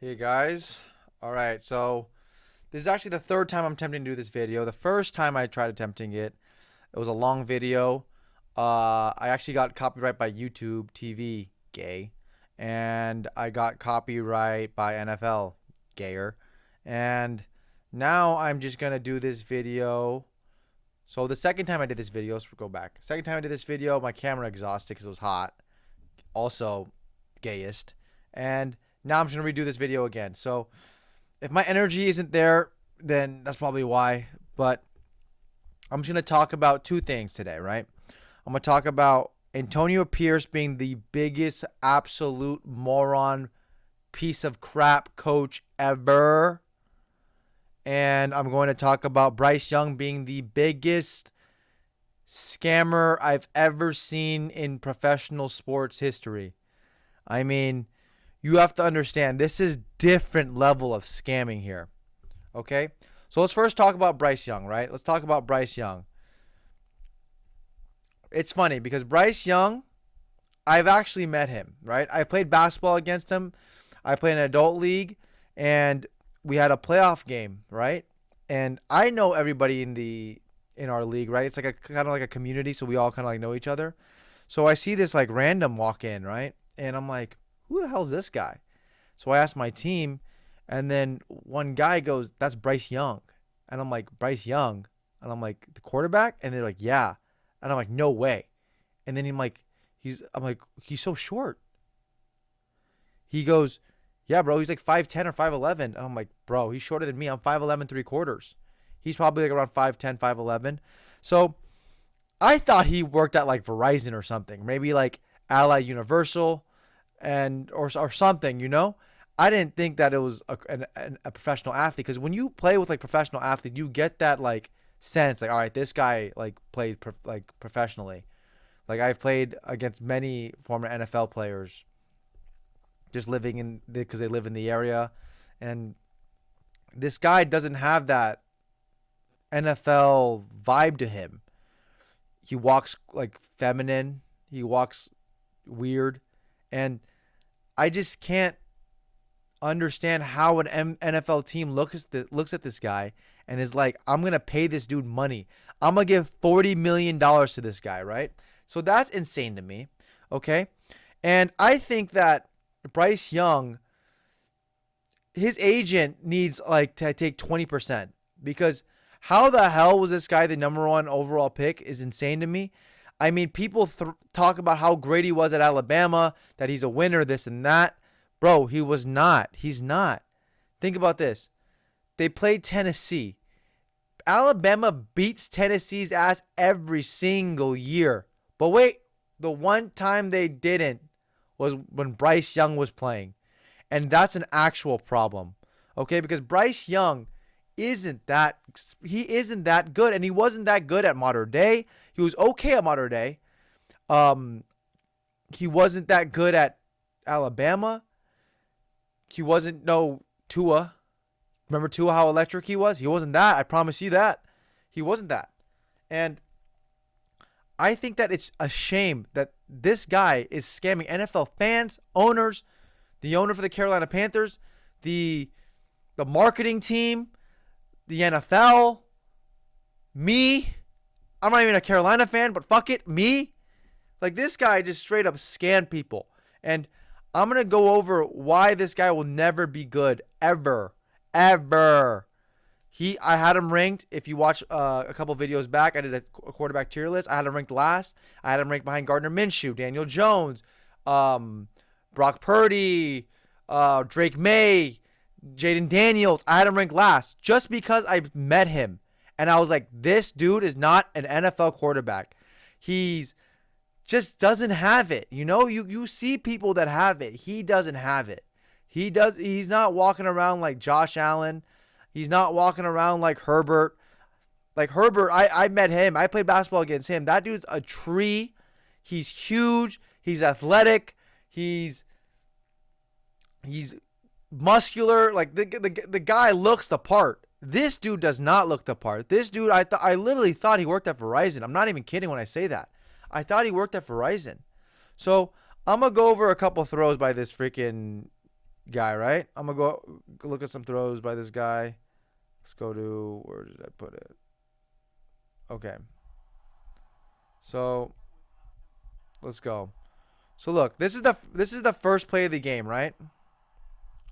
Hey guys. All right, so this is actually the third time I'm attempting to do this video. The first time I tried attempting it, it was a long video. I actually got copyright by YouTube TV, gay, and I got copyright by NFL, gayer, and now I'm just gonna do this video. So the second time I did this video, let's go back. Second time I did this video, my camera exhausted because it was hot. Also, gayest, and now I'm just gonna redo this video again. So if my energy isn't there, then that's probably why. But I'm just going to talk about two things today, right? I'm going to talk about Antonio Pierce being the biggest absolute moron piece of crap coach ever. And I'm going to talk about Bryce Young being the biggest scammer I've ever seen in professional sports history. I mean, you have to understand this is different level of scamming here. Okay? So let's first talk about Bryce Young, right? Let's talk about Bryce Young. It's funny because Bryce Young, I've actually met him, right? I played basketball against him. I played in an adult league and we had a playoff game, right? And I know everybody in our league, right? It's like a kind of like a community, so we all kind of like know each other. So I see this like random walk in, right? And I'm like, who the hell's this guy? So I asked my team, and then one guy goes, that's Bryce Young. And I'm like, Bryce Young? And I'm like, the quarterback? And they're like, yeah. And I'm like, no way. And then I'm like, he's so short. He goes, yeah, bro, he's like 5'10 or 5'11. And I'm like, bro, he's shorter than me. I'm 5'11 3/4. He's probably like around 5'10, 5'11. So I thought he worked at like Verizon or something. Maybe like Allied Universal and or something, you know? I didn't think that it was a professional athlete, because when you play with like professional athletes, you get that like sense like, all right, this guy like played like professionally. Like I've played against many former NFL players just living in because they live in the area, and this guy doesn't have that NFL vibe to him. He walks like feminine, he walks weird, and I just can't understand how an NFL team looks at this guy and is like, I'm gonna pay this dude money. I'm gonna give $40 million to this guy, right? So that's insane to me. Okay, and I think that Bryce Young, his agent needs like to take 20%, because how the hell was this guy the number one overall pick is insane to me. I mean, people talk about how great he was at Alabama, that he's a winner, this and that. Bro, he was not. He's not. Think about this. They played Tennessee. Alabama beats Tennessee's ass every single year. But wait, the one time they didn't was when Bryce Young was playing. And that's an actual problem. Okay? Because Bryce Young isn't that good, and he wasn't that good at modern day. He was okay at modern day. He wasn't that good at Alabama. He wasn't no Tua. Remember Tua, how electric he was? He wasn't that. I promise you that. He wasn't that. And I think that it's a shame that this guy is scamming NFL fans, owners, the owner for the Carolina Panthers, the marketing team, the NFL, me. I'm not even a Carolina fan, but fuck it, me. Like, this guy just straight up scammed people. And I'm going to go over why this guy will never be good, ever. Ever. I had him ranked. If you watch a couple videos back, I did a quarterback tier list. I had him ranked last. I had him ranked behind Gardner Minshew, Daniel Jones, Brock Purdy, Drake May, Jaden Daniels. I had him ranked last just because I met him. And I was like, this dude is not an NFL quarterback. He's just doesn't have it. You know, you see people that have it. He doesn't have it. He's not walking around like Josh Allen. He's not walking around like Herbert. Like Herbert, I met him. I played basketball against him. That dude's a tree. He's huge. He's athletic. He's muscular. Like the guy looks the part. This dude does not look the part. This dude, I literally thought he worked at Verizon. I'm not even kidding when I say that. I thought he worked at Verizon. So I'm going to go over a couple throws by this freaking guy, right? I'm going to go look at some throws by this guy. Let's go to, where did I put it? Okay. So let's go. So look, this is the first play of the game, right?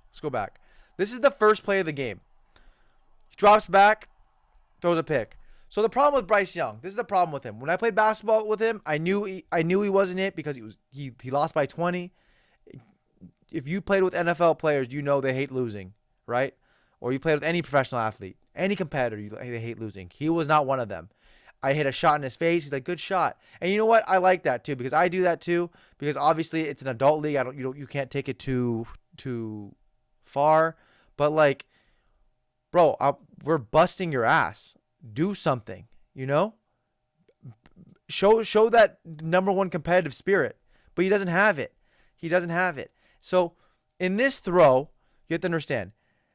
Let's go back. This is the first play of the game. He drops back, throws a pick. So the problem with Bryce Young, this is the problem with him. When I played basketball with him, I knew he wasn't it because he lost by 20. If you played with NFL players, you know they hate losing, right? Or you played with any professional athlete, any competitor, they hate losing. He was not one of them. I hit a shot in his face. He's like, good shot. And you know what? I like that too because I do that too because obviously it's an adult league. You can't take it too far. But like, bro, we're busting your ass. Do something, you know? Show that number one competitive spirit. But he doesn't have it. He doesn't have it. So in this throw, you have to understand,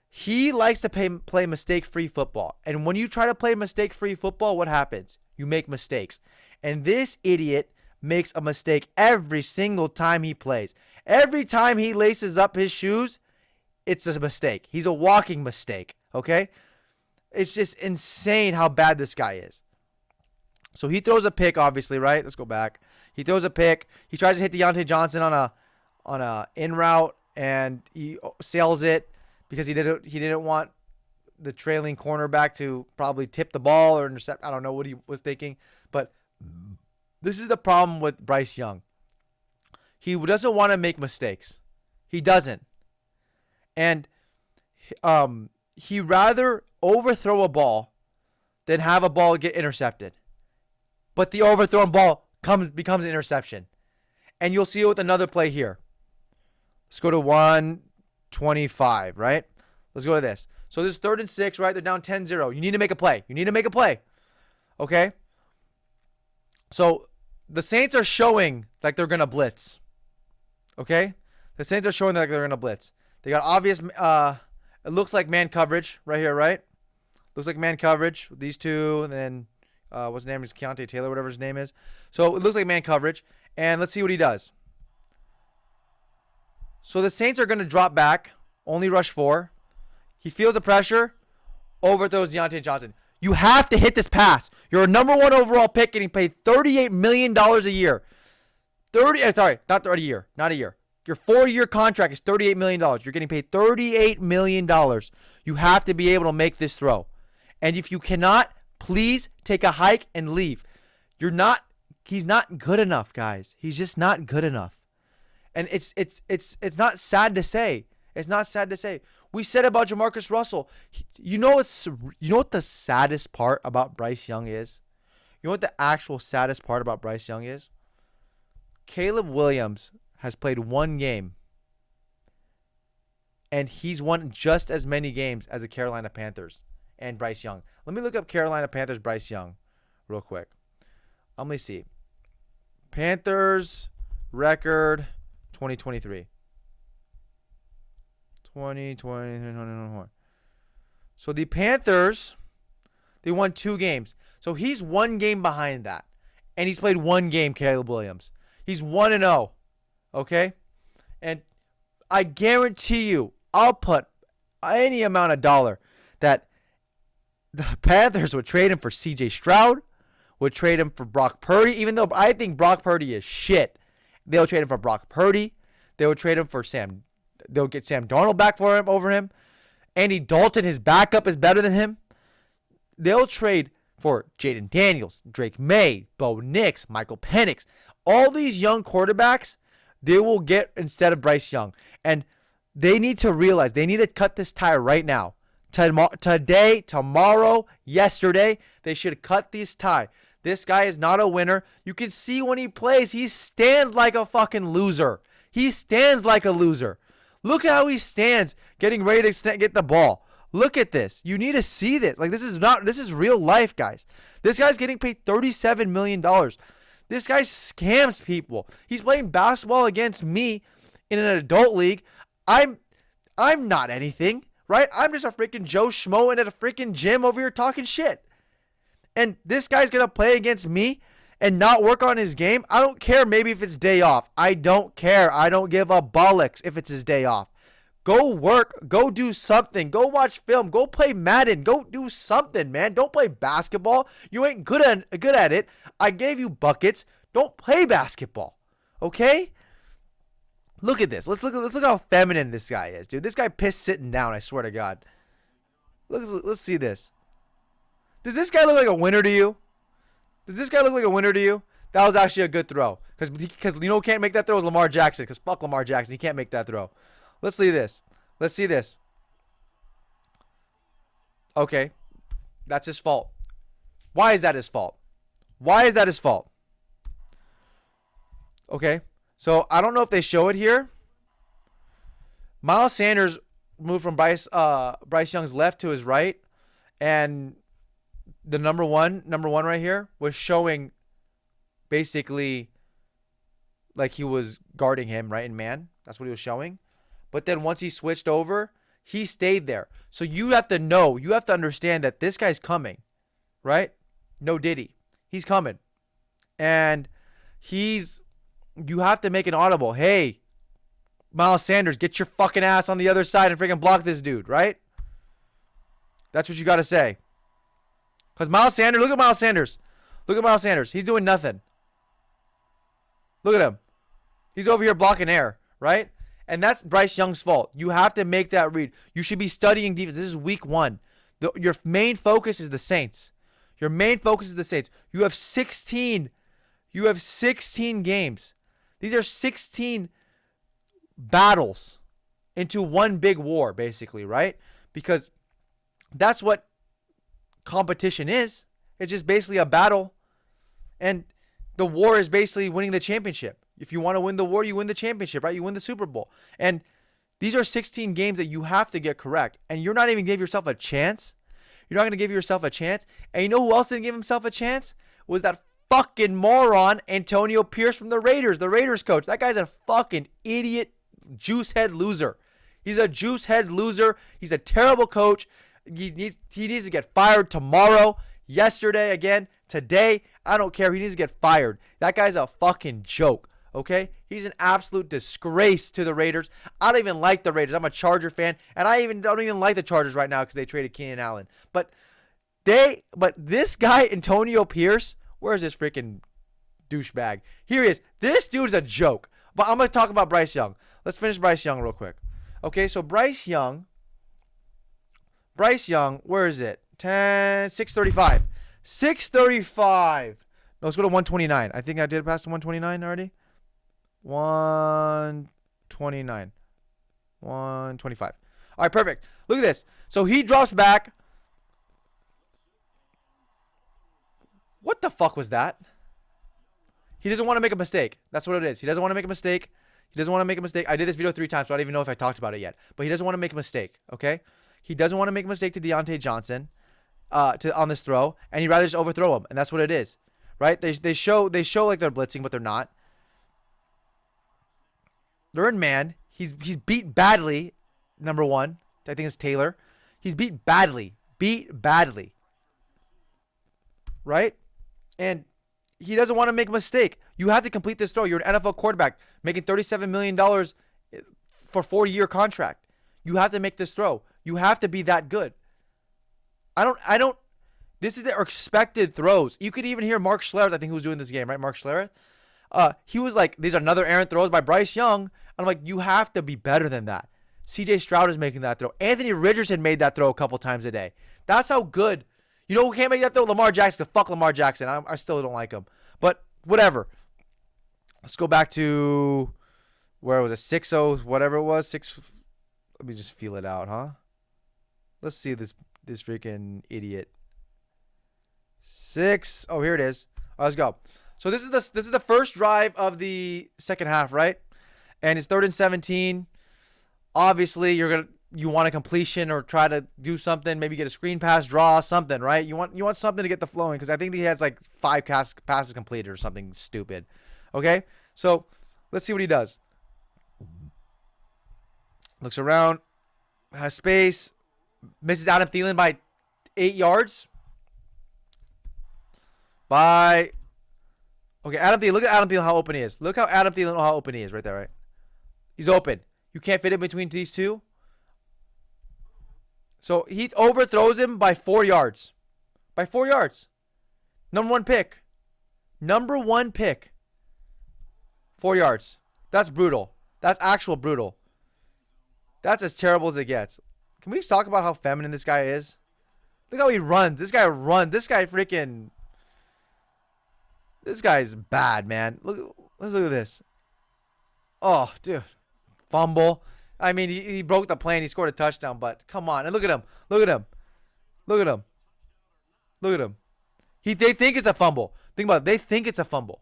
he likes to play mistake-free football. And when you try to play mistake-free football, what happens? You make mistakes. And this idiot makes a mistake every single time he plays. Every time he laces up his shoes, it's a mistake. He's a walking mistake, okay? It's just insane how bad this guy is. So he throws a pick, obviously, right? Let's go back. He throws a pick. He tries to hit Deontay Johnson on a in route, and he sails it because he didn't want the trailing cornerback to probably tip the ball or intercept. I don't know what he was thinking, but this is the problem with Bryce Young. He doesn't want to make mistakes. He doesn't. And he rather overthrow a ball than have a ball get intercepted. But the overthrown ball becomes an interception. And you'll see it with another play here. Let's go to 125, right? Let's go to this. So this is 3rd and 6, right? They're down 10-0. You need to make a play. Okay? So the Saints are showing like they're going to blitz. Okay? The Saints are showing like they're going to blitz. They got obvious, it looks like man coverage right here, right? Looks like man coverage with these two. And then, what's his name is Keontae Taylor, whatever his name is. So it looks like man coverage. And let's see what he does. So the Saints are going to drop back, only rush 4. He feels the pressure, overthrows Deontay Johnson. You have to hit this pass. You're a number 1 overall pick getting paid $38 million a year. Not a year. Your 4-year contract is $38 million. You're getting paid $38 million. You have to be able to make this throw. And if you cannot, please take a hike and leave. He's not good enough, guys. He's just not good enough. And it's not sad to say. It's not sad to say. We said about Jamarcus Russell. You know what the saddest part about Bryce Young is? You know what the actual saddest part about Bryce Young is? Caleb Williams has played 1 game, and he's won just as many games as the Carolina Panthers and Bryce Young. Let me look up Carolina Panthers Bryce Young real quick. Let me see. Panthers record 2023. 2020. So the Panthers, they won 2 games. So he's 1 game behind that. And he's played 1 game, Caleb Williams. He's 1-0. Okay? And I guarantee you, I'll put any amount of dollar that the Panthers would trade him for CJ Stroud, would trade him for Brock Purdy, even though I think Brock Purdy is shit. They'll trade him for Brock Purdy. They would trade him for they'll get Sam Darnold back over him. Andy Dalton, his backup, is better than him. They'll trade for Jaden Daniels, Drake May, Bo Nix, Michael Penix. All these young quarterbacks, they will get instead of Bryce Young. And they need to realize, they need to cut this tie right now. Today, tomorrow, yesterday, they should cut this tie. This guy is not a winner. You can see when he plays, he stands like a fucking loser. He stands like a loser. Look at how he stands getting ready to get the ball. Look at this. You need to see this. Like, this is real life, guys. This guy's getting paid $37 million. This guy scams people. He's playing basketball against me in an adult league. I'm not anything, right? I'm just a freaking Joe Schmo in at a freaking gym over here talking shit. And this guy's going to play against me and not work on his game. I don't care maybe if it's day off. I don't care. I don't give a bollocks if it's his day off. Go work. Go do something. Go watch film. Go play Madden. Go do something, man. Don't play basketball. You ain't good at it. I gave you buckets. Don't play basketball. Okay? Look at this. Let's look how feminine this guy is, dude. This guy pissed sitting down, I swear to God. Let's see this. Does this guy look like a winner to you? Does this guy look like a winner to you? That was actually a good throw. Because you know who can't make that throw is Lamar Jackson. Because fuck Lamar Jackson. He can't make that throw. Let's see this. Let's see this. Okay. That's his fault. Why is that his fault? Why is that his fault? Okay. So I don't know if they show it here. Miles Sanders moved from Bryce Young's left to his right. And the number one right here was showing basically like he was guarding him, right, in man. That's what he was showing. But then once he switched over, he stayed there. So you have to know, you have to understand that this guy's coming, right? No Diddy. He's coming. And you have to make an audible. Hey, Miles Sanders, get your fucking ass on the other side and freaking block this dude, right? That's what you got to say. Because Miles Sanders, look at Miles Sanders. Look at Miles Sanders. He's doing nothing. Look at him. He's over here blocking air, right? And that's Bryce Young's fault. You have to make that read. You should be studying defense. This is week 1. Your main focus is the Saints. Your main focus is the Saints. You have 16 games. These are 16 battles into one big war, basically, right? Because that's what competition is. It's just basically a battle. And the war is basically winning the championship. If you want to win the war, you win the championship, right? You win the Super Bowl. And these are 16 games that you have to get correct. And you're not even giving yourself a chance. You're not going to give yourself a chance. And you know who else didn't give himself a chance? Was that fucking moron Antonio Pierce from the Raiders coach. That guy's a fucking idiot, juicehead loser. He's a juicehead loser. He's a terrible coach. He needs to get fired tomorrow, yesterday, again, today. I don't care. He needs to get fired. That guy's a fucking joke. Okay? He's an absolute disgrace to the Raiders. I don't even like the Raiders. I'm a Charger fan, and I don't even like the Chargers right now because they traded Keenan Allen. But this guy, Antonio Pierce, where's this freaking douchebag? Here he is. This dude's a joke. But I'm going to talk about Bryce Young. Let's finish Bryce Young real quick. Okay, so Bryce Young, where is it? 635. 635. No, let's go to 129. I think I did pass to 129 already. 129. 125. All right, perfect. Look at this. So he drops back. What the fuck was that? He doesn't want to make a mistake. That's what it is. He doesn't want to make a mistake. I did this video 3 times, so I don't even know if I talked about it yet. But he doesn't want to make a mistake, okay? He doesn't want to make a mistake to Deontay Johnson on this throw, and he'd rather just overthrow him, and that's what it is, right? They show like they're blitzing, but they're not. They're in man. He's beat badly, number 1. I think it's Taylor. He's beat badly. Right? And he doesn't want to make a mistake. You have to complete this throw. You're an NFL quarterback making $37 million for a 4-year contract. You have to make this throw. You have to be that good. This is their expected throws. You could even hear Mark Schlereth, I think, who was doing this game, right? Mark Schlereth. He was like, these are another errant throws by Bryce Young. I'm like, you have to be better than that. CJ Stroud is making that throw. Anthony Richardson made that throw a couple times a day. That's how good. You know who can't make that throw? Lamar Jackson. Fuck Lamar Jackson. I still don't like him. But whatever. Let's go back to, where was it? 6-0, whatever it was. Let me just feel it out, huh? Let's see this freaking idiot. 6. Oh, here it is. All right, let's go. So this is the first drive of the second half, right? And it's 3rd and 17. Obviously, you want a completion or try to do something, maybe get a screen pass, draw something, right? You want something to get the flowing, because I think he has like 5 passes completed or something stupid. Okay? So let's see what he does. Looks around, has space, misses Adam Thielen by 8 yards. Okay, Adam Thielen. Look at Adam Thielen, how open he is. Look how Adam Thielen, how open he is right there, right? He's open. You can't fit in between these two. So he overthrows him by 4 yards. By 4 yards. Number one pick. Number one pick. 4 yards. That's brutal. That's actual brutal. That's as terrible as it gets. Can we talk about how feminine this guy is? Look how he runs. This guy runs. This guy freaking... This guy's bad, man. Let's look at this. Oh, dude. Fumble. I mean, he broke the play and he scored a touchdown, but come on. And look at him. Look at him. Look at him. Look at him. They think it's a fumble. Think about it. They think it's a fumble.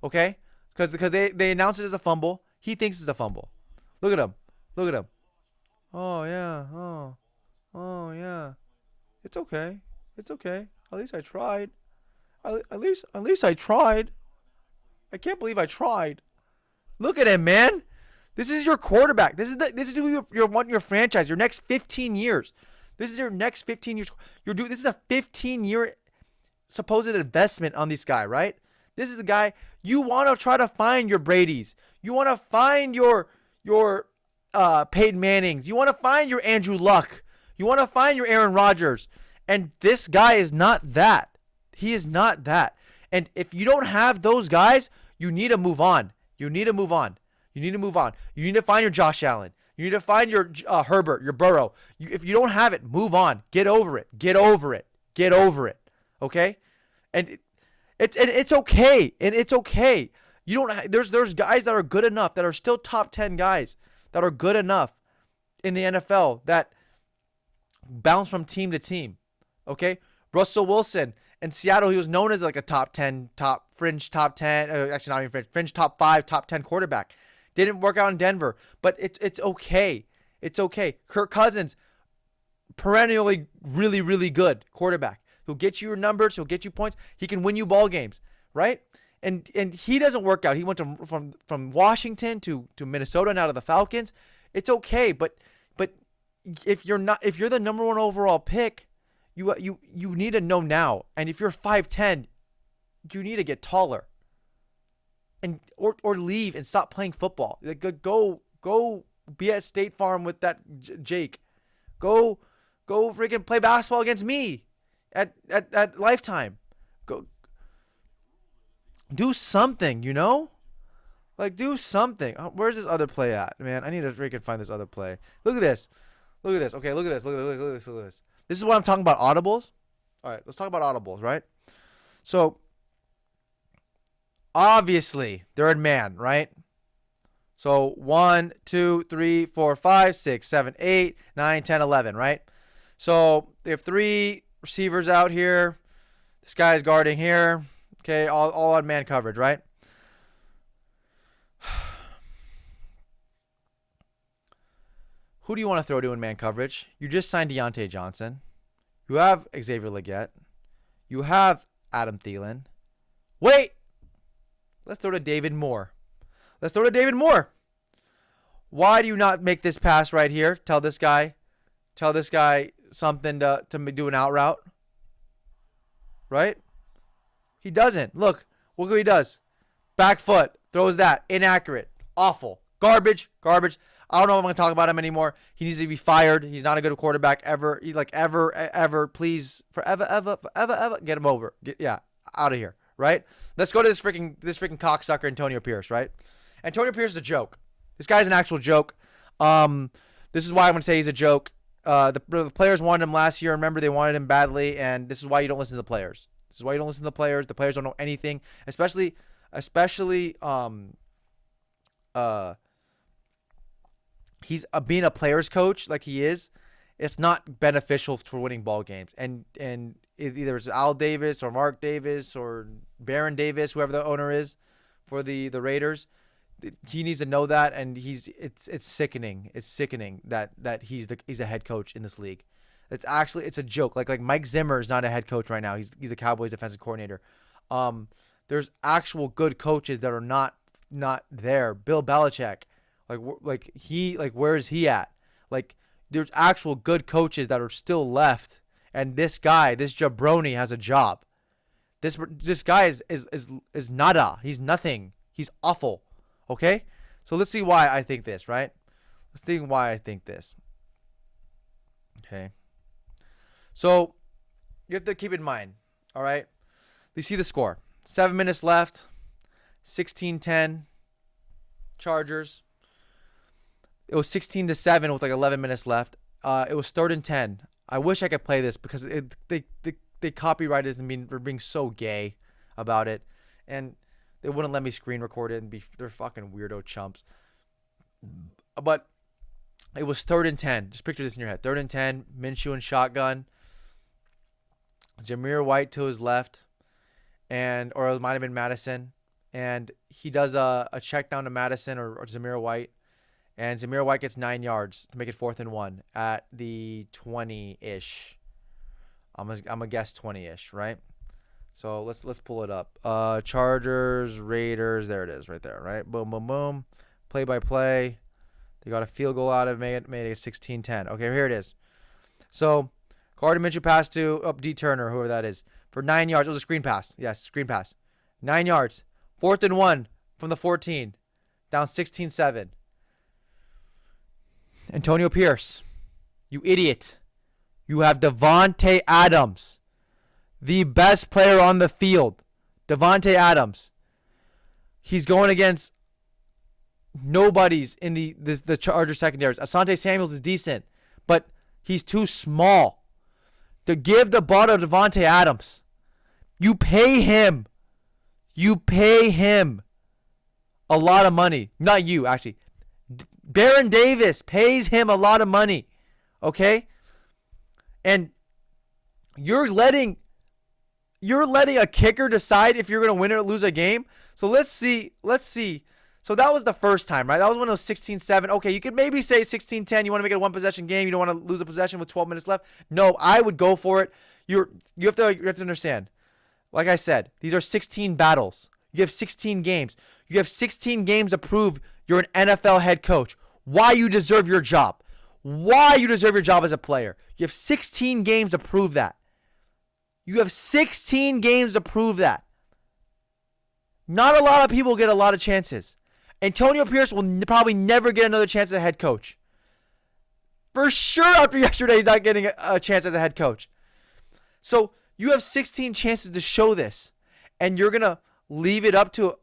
Okay? Because they announce it as a fumble. He thinks it's a fumble. Look at him. Look at him. Oh, yeah. Oh, yeah. It's okay. It's okay. At least I tried. At least I tried. I can't believe I tried. Look at him, man. This is your quarterback. This is who you want your franchise. Your next 15 years. This is your next 15 years. This is a 15-year supposed investment on this guy, right? This is the guy you want to try to find your Bradys. You want to find your Peyton Mannings. You want to find your Andrew Luck. You want to find your Aaron Rodgers. And this guy is not that. He is not that. And if you don't have those guys, you need to move on. You need to move on. You need to move on. You need to find your Josh Allen. You need to find your Herbert, your Burrow. If you don't have it, move on. Get over it. Get over it. Get over it. Okay? And it's okay. And it's okay. You don't. There's guys that are good enough, that are still top 10 guys, that are good enough in the NFL that bounce from team to team. Okay? Russell Wilson in Seattle, he was known as like a top 10, fringe top 10, actually not even fringe top 5, top 10 quarterback. Didn't work out in Denver, but it's okay. It's okay. Kirk Cousins, perennially really, really good quarterback. He'll get you your numbers. He'll get you points. He can win you ball games, right? And he doesn't work out. He went from Washington to Minnesota, now to the Falcons. It's okay, but if you're the number one overall pick, you need to know now. And if you're 5'10", you need to get taller. And or leave and stop playing football. Like go be at State Farm with that Jake. Go freaking play basketball against me at Lifetime. Go do something, you know? Like do something. Where's this other play at, man? I need to freaking find this other play. Look at this. Look at this. Okay, look at this. Look at this. Look at this. This is what I'm talking about, audibles. All right, let's talk about audibles, right? So obviously, they're in man, right? So 1, 2, 3, 4, 5, 6, 7, 8, 9, 10, 11, right? So they have 3 receivers out here. This guy's guarding here. Okay, all on man coverage, right? Who do you want to throw to in man coverage? You just signed Deontay Johnson. You have Xavier Legette. You have Adam Thielen. Wait! Let's throw to David Moore. Let's throw to David Moore. Why do you not make this pass right here? Tell this guy something to do an out route. Right? He doesn't. Look what he does. Back foot. Throws that. Inaccurate. Awful. Garbage. I don't know if I'm going to talk about him anymore. He needs to be fired. He's not a good quarterback ever. He's like ever. Please, forever, get him over. Out of here. Right? Let's go to this freaking cocksucker Antonio Pierce. Right? Antonio Pierce is a joke. This guy's an actual joke. This is why I'm going to say he's a joke. The players wanted him last year. Remember, they wanted him badly, and this is why you don't listen to the players. The players don't know anything, especially he's being a player's coach like he is. It's not beneficial for winning ball games. And either it's Al Davis or Mark Davis or Baron Davis, whoever the owner is for the Raiders. He needs to know that, and it's sickening. It's sickening that he's a head coach in this league. It's a joke. Like Mike Zimmer is not a head coach right now. He's a Cowboys defensive coordinator. There's actual good coaches that are not there. Bill Belichick, where is he at? Like there's actual good coaches that are still left, and this jabroni has a job. This guy is nada. He's nothing. He's awful. Okay? So let's see why I think this, right? Let's think why I think this. Okay. So you have to keep in mind, all right? You see the score. 7 minutes left. 16-10 Chargers. It was 16-7 with like 11 minutes left. It was 3rd and 10. I wish I could play this because they copyrighted me for being so gay about it, and they wouldn't let me screen record it, and they're fucking weirdo chumps. But it was 3rd and 10. Just picture this in your head. 3rd and 10. Minshew and shotgun. Zamir White to his left, or it might have been Madison, and he does a check down to Madison or Zamir White. And Zamir White gets 9 yards to make it 4th and 1 at the 20-ish. I'm gonna guess 20-ish, right? So let's pull it up. Chargers, Raiders, there it is, right there, right? Boom, boom, boom. Play by play. They got a field goal out of it, made it 16-10. Okay, here it is. So Gardner Minshew pass to D Turner, whoever that is, for 9 yards. It was a screen pass. Yes, screen pass. 9 yards. 4th and 1 from the 14. Down 16-7. Antonio Pierce, you idiot. You have Devontae Adams, the best player on the field. Devontae Adams. He's going against nobodies in the Chargers secondaries. Asante Samuels is decent, but he's too small to give the ball to Devontae Adams. You pay him. You pay him a lot of money. Not you, actually. Baron Davis pays him a lot of money, okay? And you're letting a kicker decide if you're going to win or lose a game. So let's see. So that was the first time, right? That was when it was 16-7. Okay, you could maybe say 16-10. You want to make it a one-possession game. You don't want to lose a possession with 12 minutes left. No, I would go for it. You have to understand. Like I said, these are 16 battles. You have 16 games. You have 16 games to prove you're an NFL head coach. Why you deserve your job. Why you deserve your job as a player. You have 16 games to prove that. You have 16 games to prove that. Not a lot of people get a lot of chances. Antonio Pierce will probably never get another chance as a head coach. For sure after yesterday, he's not getting a chance as a head coach. So you have 16 chances to show this. And you're going to leave it up to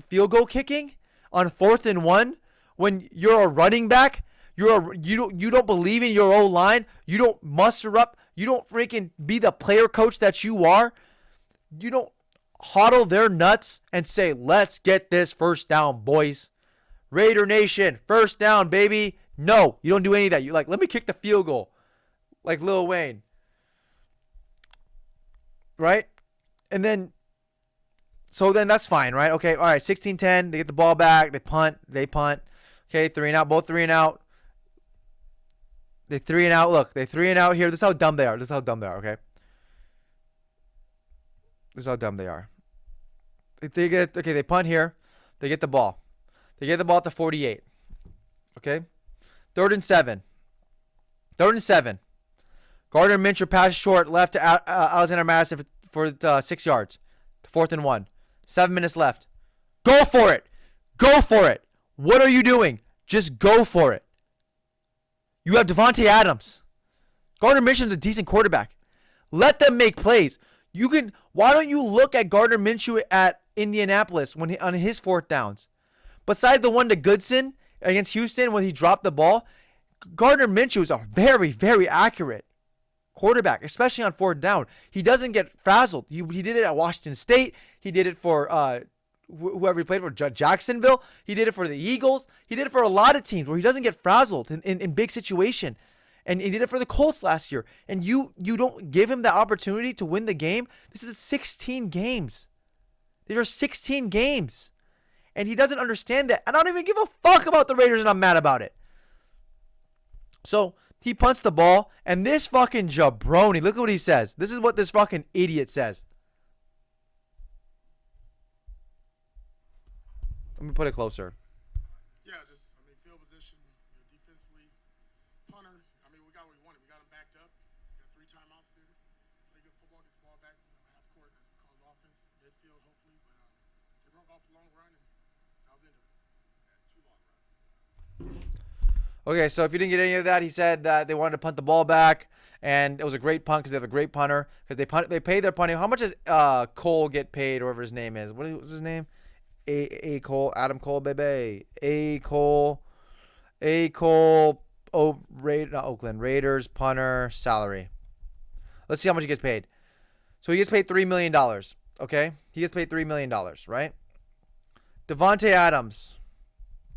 field goal kicking on 4th and 1 when you're a running back. You don't believe in your own line. You don't muster up. You don't freaking be the player coach that you are. You don't huddle their nuts and say, let's get this first down, boys. Raider Nation, first down, baby. No, you don't do any of that. You're like, let me kick the field goal. Like Lil Wayne. Right? And then, so then that's fine, right? Okay, all right, 16-10. They get the ball back. They punt. Okay, 3 and out. Both 3 and out. They 3 and out. Look, they 3 and out here. This is how dumb they are. Okay? This is how dumb they are. They punt here. They get the ball. They get the ball at the 48. Okay? 3rd and 7. 3rd and 7. Gardner Minshew passes short left to Alexander Madison for 6 yards. 4th and 1. 7 minutes left. Go for it. Go for it. What are you doing? Just go for it. You have Devontae Adams. Gardner Minshew's a decent quarterback. Let them make plays. Why don't you look at Gardner Minshew at Indianapolis on his 4th downs? Besides the one to Goodson against Houston when he dropped the ball, Gardner Minshew is a very, very accurate quarterback, especially on 4th down. He doesn't get frazzled. He did it at Washington State. He did it for whoever he played for, Jacksonville. He did it for the Eagles. He did it for a lot of teams where he doesn't get frazzled in big situation. And he did it for the Colts last year. And you don't give him the opportunity to win the game. This is 16 games. These are 16 games. And he doesn't understand that. And I don't even give a fuck about the Raiders, and I'm mad about it. So he punts the ball, and this fucking jabroni, look at what he says. This is what this fucking idiot says. Let me put it closer. Yeah, field position, defensively, punter. We got what we wanted. We got him backed up. We got 3 timeouts there. Play good football, get the ball back, half court, as we call it, offense, midfield, hopefully. But they broke off a long run, and that was the end of it. 2 long runs. Okay, so if you didn't get any of that, he said that they wanted to punt the ball back, And it was a great punt because they have a great punter because they pay their punting. How much does Cole get paid, or whatever his name is? What's his name? A Cole, Adam Cole, baby. A Cole. Oh, not Oakland Raiders punter salary. Let's see how much he gets paid. So he gets paid $3 million. Okay, he gets paid $3 million, right? Devontae Adams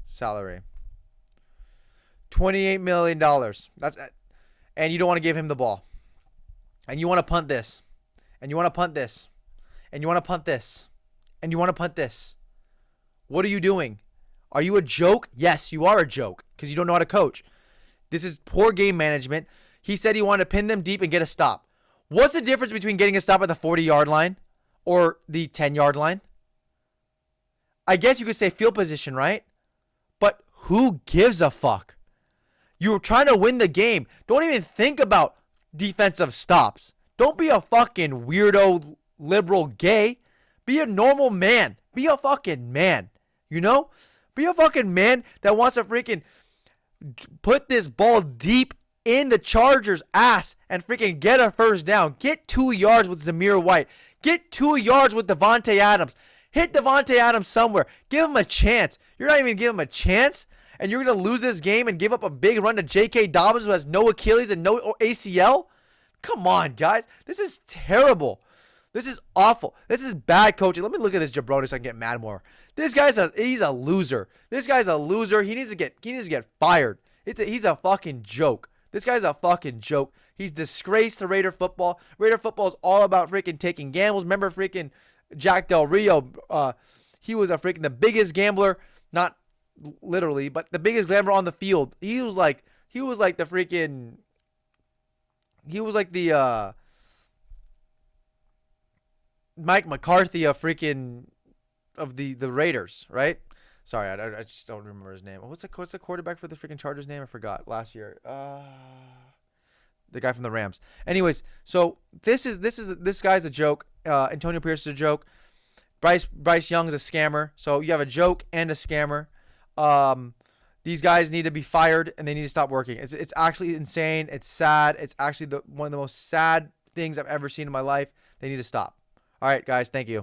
salary $28 million. That's it. And you don't want to give him the ball. And you want to punt this. And you want to punt this. And you want to punt this. And you want to punt this. What are you doing? Are you a joke? Yes, you are a joke because you don't know how to coach. This is poor game management. He said he wanted to pin them deep and get a stop. What's the difference between getting a stop at the 40-yard line or the 10-yard line? I guess you could say field position, right? But who gives a fuck? You're trying to win the game. Don't even think about defensive stops. Don't be a fucking weirdo, liberal, gay. Be a normal man. Be a fucking man. You know? Be a fucking man that wants to freaking put this ball deep in the Chargers' ass and freaking get a first down. Get 2 yards with Zamir White. Get 2 yards with Devontae Adams. Hit Devontae Adams somewhere. Give him a chance. You're not even giving him a chance, and you're going to lose this game and give up a big run to J.K. Dobbins, who has no Achilles and no ACL? Come on, guys. This is terrible. This is awful. This is bad coaching. Let me look at this jabroni so I can get mad more. This guy's he's a loser. This guy's a loser. He needs to get fired. He's a fucking joke. This guy's a fucking joke. He's disgraced to Raider football. Raider football is all about freaking taking gambles. Remember freaking Jack Del Rio? He was the biggest gambler, not literally, but the biggest gambler on the field. He was like the Mike McCarthy of the Raiders, right? Sorry, I just don't remember his name. What's the quarterback for the freaking Chargers name? I forgot last year. The guy from the Rams. Anyways, so this guy's a joke. Antonio Pierce is a joke. Bryce Young is a scammer. So you have a joke and a scammer. These guys need to be fired and they need to stop working. It's actually insane. It's sad. It's actually one of the most sad things I've ever seen in my life. They need to stop. All right, guys. Thank you.